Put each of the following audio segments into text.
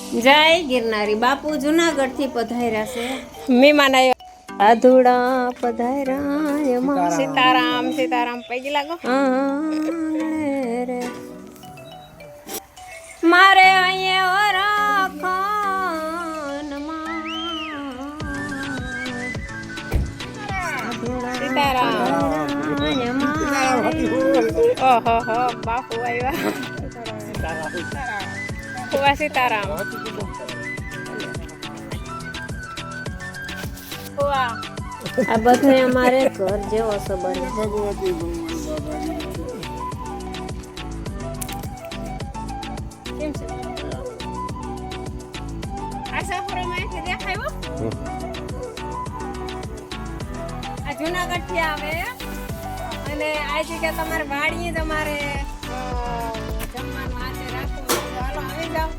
જય ગિરનારી બાપુ જુનાગઢ થી પધાર્યા છે મહેમાન આવ્યા આધુડા પધાર્યા સીતારામ સીતારામ પૈકી લાગો રે મારે અહીંયા સીતારામ ઓહો બાપુ આવ્યા સીતારામ આ બધું અમારે ઘર જેવો સંબંધ કેમ છે આ સાપુરામાં છે દેખાયો આ જુનાગઢ થી આવે અને આ જગ્યા તમારે વાડીએ તમારે જમવાનું હાથે રાખવું હાલો આવી જાઓ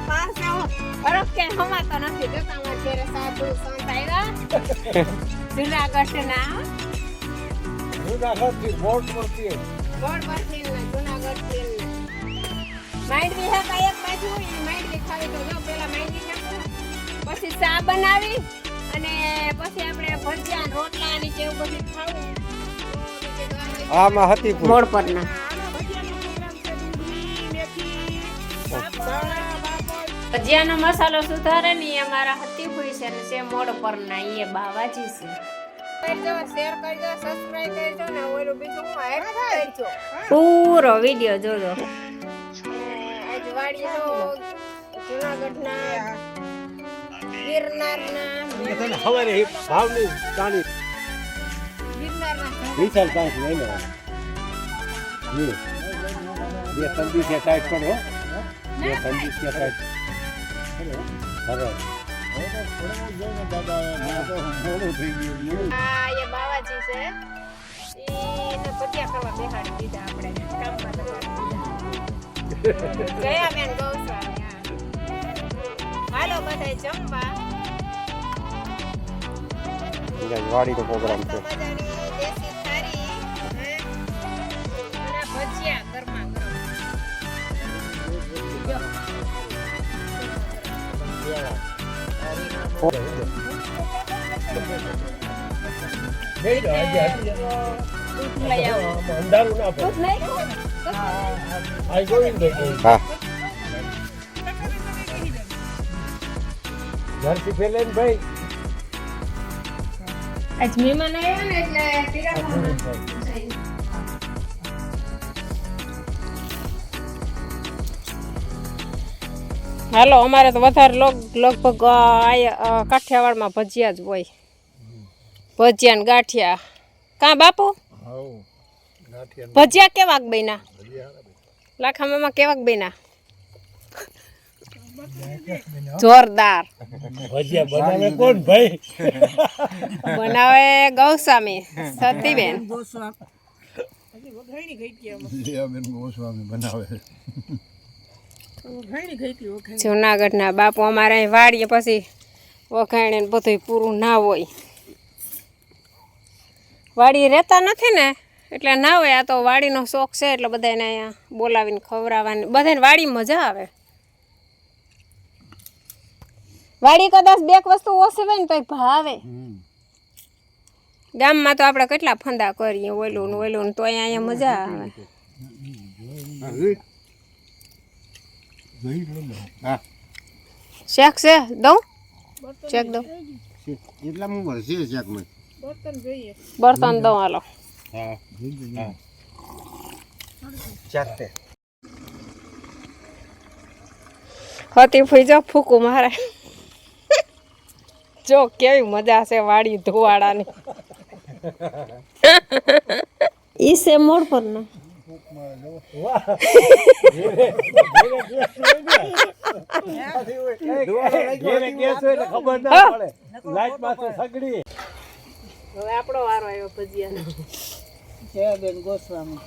પાસ આવો ફરક કે હમાતો નથી જોતા અમારે ઘરે સાધુ સંત આવ્યા જુનાગઢ ના જુનાગઢ થી બોર્ડ પરથી જુનાગઢ થી માંડવી હે કઈ એક બાજુ માંડવી ખાવી તો જો પેલા માંડવી નાખો પછી ચા બનાવી અને પછી આપણે ભજીયા રોટલા ની કેવું બધું ખાવું આમાં હતી મોડ પર ના ભજીયાનો મસાલો સુધારે ને અમારા હતી હોય છે ને છે મોડ પર ના એ બાવાજી છે શેર કરજો સબસ્ક્રાઇબ કરજો ને ઓલું બીજું હું હેક કરજો પૂરો વિડિયો જોજો આજ વાડી તો જુનાગઢના ગિરનારના હવારે ભાવની ચાની ગિરનારના વિશાલ પાંચ લઈને બે તંદી છે ટાઈટ કરો બે તંદી છે ટાઈટ હવે આ એ બાવાજી છે એને પટિયા કરવા બેહાડી દીધા આપણે કામમાં લગાડી ગયા બેન ગૌશાળા હાલો બધાય જમવા વાડી નો પ્રોગ્રામ છે મજાની દેશી થારી અને ભજીયા ગરમા ગરમ આજ મહેમાન આવ્યા ને એટલે હાલો અમારે તો વધારે લગભગ કાઠિયાવાડમાં ભજીયા જ હોય ભજીયા ને ગાંઠિયા કાં બાપુ ભજીયા કેવાક બન્યા લાખા મામા કેવાક બન્યા જોરદાર ભજીયા બનાવે કોણ ભાઈ બનાવે ગૌસ્વામી સતીબેન જુનાગઢના બાપુ અમારે અહીં વાડીએ પછી વખાણે ને બધું પૂરું ના હોય વાડી રહેતા નથી ને એટલે ના હોય આ તો વાડીનો શોખ છે એટલે બધાને અહીંયા બોલાવીને ખવડાવવાની બધાને વાડી મજા આવે વાડી કદાચ બે વસ્તુ ઓછી હોય ને તો ભાવે ગામમાં તો આપણે કેટલા ફંદા કરીએ ઓલું ને તો અહીંયા મજા આવે શેક છે દઉં શેક દઉં બર્તન દઉં હાલો હતી ફઈ જાઓ ફૂકું મારે જો કેવી મજા છે વાડી ધોવાડાની ઈ છે મોડ પર ના હવે આપણો વારો આવ્યો ભજીયાનો જયાબેન ગોસ્વામી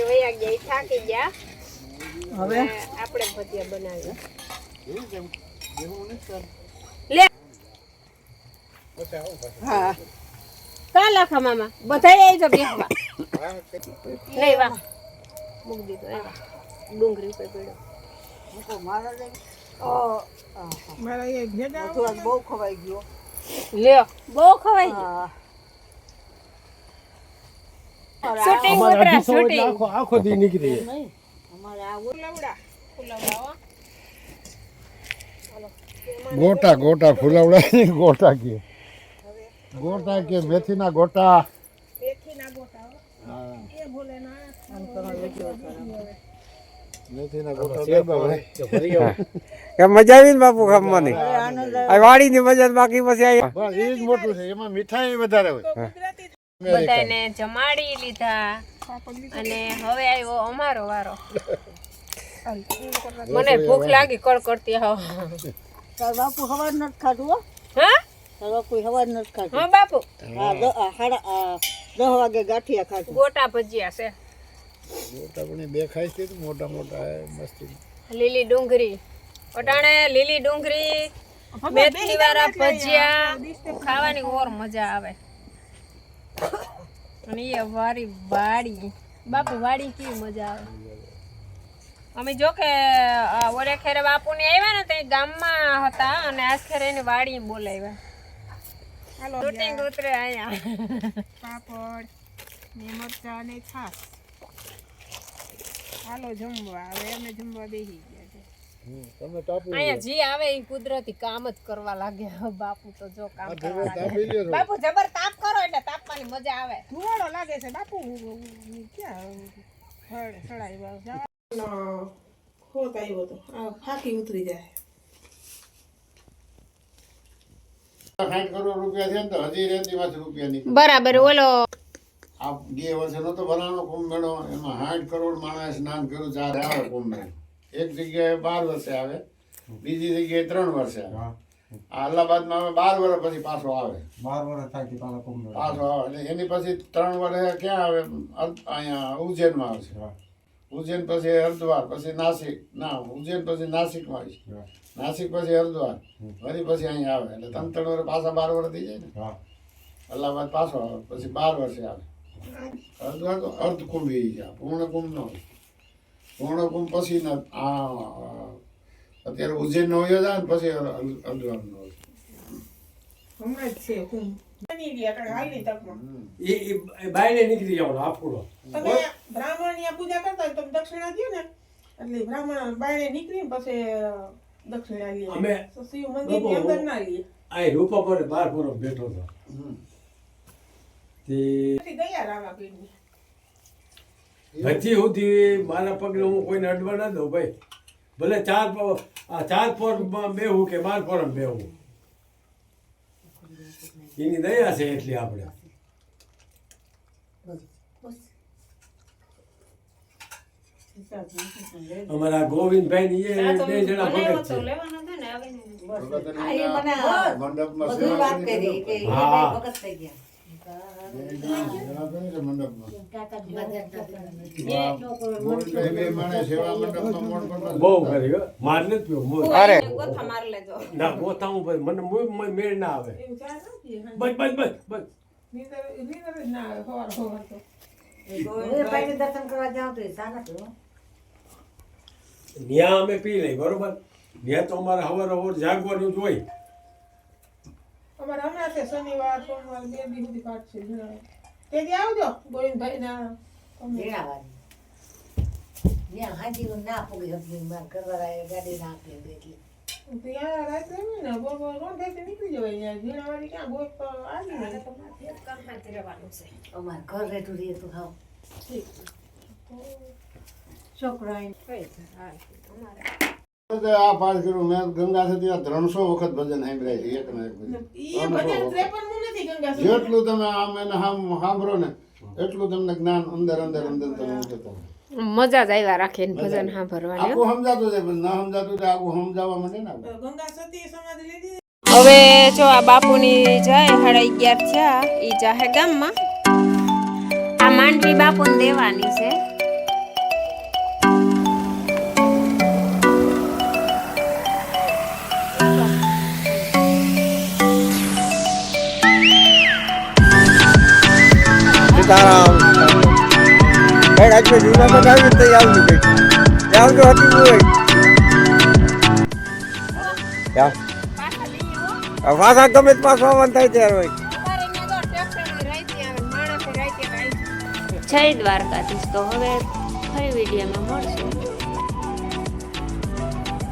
વયા ગયા ઈ થાકી ગયા હવે આપણે ભજીયા બનાવ્યા લે હા કા લાખા મામા બધાય આવી જો બેસવા લઈ વા મૂક દીધો એવા ડુંગળી ઉપર પડ્યો મારા એ ભેગા બહુ ખવાઈ ગયો લ્યો બહુ ખવાઈ ગયું શૂટિંગ ઉતરા શૂટિંગ આખો દી નીકળી જાય. અમારે આ ફુલવડા ફુલવડા ગોટા ગોટા ફુલાવડા નહીં, ગોટા કે ગોટા કે મેથીના ગોટા. પેથીના ગોટા એ ભૂલે ના મેથીના ગોટા બે ભાઈ. કે મજા આવી ને બાપુ ખાવાની આ વાડીની મજા જ બાકી પછી આ બસ એ જ મોટું છે, એમાં મીઠાઈ વધારે હોય. બધાને જમાડી લીધા અને હવે આવ્યો અમારો વારો મને ભૂખ લાગી કડકડતી હા તાર બાપુ હવાર નથી ખાધું હો હા તાર બાપુ હવાર નથી ખાધું હા બાપુ હા 10 વાગે ગાંઠિયા ખાધું ગોટા ભજીયા છે ગોટા પણ એ બે ખાઈ છે તો મોટા મોટા મસ્તી. લીલી ડુંગળી અટાણે લીલી ડુંગળી મેથી વાળા ભજીયા ખાવાની ઓર મજા આવે અને એ વારી વાડી બાપુ વાડી કેવી મજા આવે અમે જો કે ઓરે ખેરે બાપુને આવ્યા ને તે ગામમાં હતા અને આજ ખેરે એની વાડી બોલાવ્યા શૂટિંગ ઉતરે અહીંયા પાપડ ને મરચા ને છાશ હાલો જમવા હવે અમે જમવા બેસી ગયા છે તમે તાપી અહીંયા જી આવે એ કુદરતી કામ જ કરવા લાગે બાપુ તો જો કામ કરવા લાગે તાપી લ્યો. બાપુ જબર તાપ કરો એટલે તાપવાની મજા આવે ધુવાડો લાગે છે બાપુ ક્યાં હળ સડાઈ જવા ખોટ આવ્યો તો આ ફાંકી ઉતરી જાય 60 કરોડ રૂપિયા થયા ને તો હજી રેતીમાંથી રૂપિયા નીકળે. બરાબર ઓલો આ ગે વર્ષે નતો ભરાનો કુંભ મેળો, એમાં 60 કરોડ માણસ સ્નાન કર્યું, 4 આવે કુંભ મેળો. એક જગ્યાએ 12 વર્ષે આવે, બીજી જગ્યાએ 3 વર્ષે આવે. આ અલ્હાબાદમાં હવે 12 વર્ષ પછી પાછો આવે. 12 વર્ષ થાય કે પાછો આવે એટલે એની પછી 3 વર્ષે ક્યાં આવે? અહીંયા ઉજ્જૈનમાં આવશે. ઉજ્જૈન પછી હરિદ્વાર, પછી નાસિક, ના ઉજ્જૈન પછી નાસિકમાં આવશે, નાસિક પછી હરિદ્વાર, વળી પછી અહીંયા આવે. એટલે 3 વર્ષ પાછા 12 વર્ષ થઈ જાય ને. અલ્હાબાદ પાછો આવે પછી 12 વર્ષે આવે. હરિદ્વાર તો અર્ધકુંભ એ જાય, પૂર્ણ કુંભ ન હોય. પૂર્ણ કુંભ પછી અત્યારે ઉજ્જૈન નો હોય જાય ને પછી હરિદ્વાર નો હોય. હમણાં જ છે કુંભ બની ગયા કારણ હાલની તકમાં એ બાયને નીકળી જવાનો આપડો તમે બ્રાહ્મણ ની પૂજા કરતા હોય તમે દક્ષિણા દો ને એટલે બ્રાહ્મણ બાયણે નીકળીને પછી દક્ષિણા લે અમે તો શિવ મંદિર ની અંદર ના લે આ રૂપા પર 12 વર્ષ બેઠો હતો તે પછી ગયા રામાપીર ની હજી સુધી મારા પગને હું કોઈને અડવા ના દઉં ભાઈ, ભલે 4 પર બેહું કે 12 પર બેહું, એની દયા છે એટલી આપણે. અમારા ગોવિંદભાઈ ની એ 2 જણા ભગત છે. મંડપમાં સેવા કરી હા બહુ કરી હો. માર નથી પીવો મોર. ગોથા માર લેજો ના ગોથા હું ભાઈ મને મેળ ના આવે. એવું ચા ના પીએ બસ બસ બસ બસ નીંદર જ ના આવે સવાર સવાર તો ન્યા અમે પી લઈ બરોબર. ન્યા તો અમારે હવાર જાગવાનું જ હોય. અમારે હમણાં છે શનિવાર સોમવાર 2 દિવસ સુધી પાઠ છે તેથી આવજો ગોવિંદભાઈ ના ત્યાં રાત્રે ને બપોર કોણ થાય નીકળી જવાય ત્યાં ઝીણાવાળી ક્યાં ગોઈ આવી ને અમારે ઘર રેઠું રહે તો ખાવ આ પાઠ કર્યું મેં ગંગા સતી 300 વખત ભજન સાંભળ્યા છે, એક ના એક ભજન. ઈ ભજન 53 નું નથી ગંગા સતી. જેટલું તમે આમ એને સાંભળો ને એટલું તમને જ્ઞાન અંદર અંદર અંદર તમે ઉતરતા હોય. મજા જ આવ્યા રાખે ને ભજન સાંભળવાની આખું સમજાતું જાય પણ ના સમજાતું તો આખું સમજાવવા માંડે ને આપણે. ગંગા સતી સમાધિ લીધી હવે જો આ બાપુની જાય 11:30 થયા ઈ જાહે ગામમાં. આ માંડવી બાપુને દેવાની છે. સીતારામ. ભાઈ રાજકોટ જુનાગઢ આવી તઈ આવજો ભાઈ. જાવ તો હતી હોય જાવ પાછા લઈએ હો. પાછા ગમે તે પાછો આવવાનું થાય ત્યારે હોય અમારે અહીંયા તો ટ્રેક્ટરની રાઈતે આવે, માણસે રાઈતે કાંઈ. જય દ્વારકાધીશ. તો હવે ફરી વિડીયોમાં મળશું.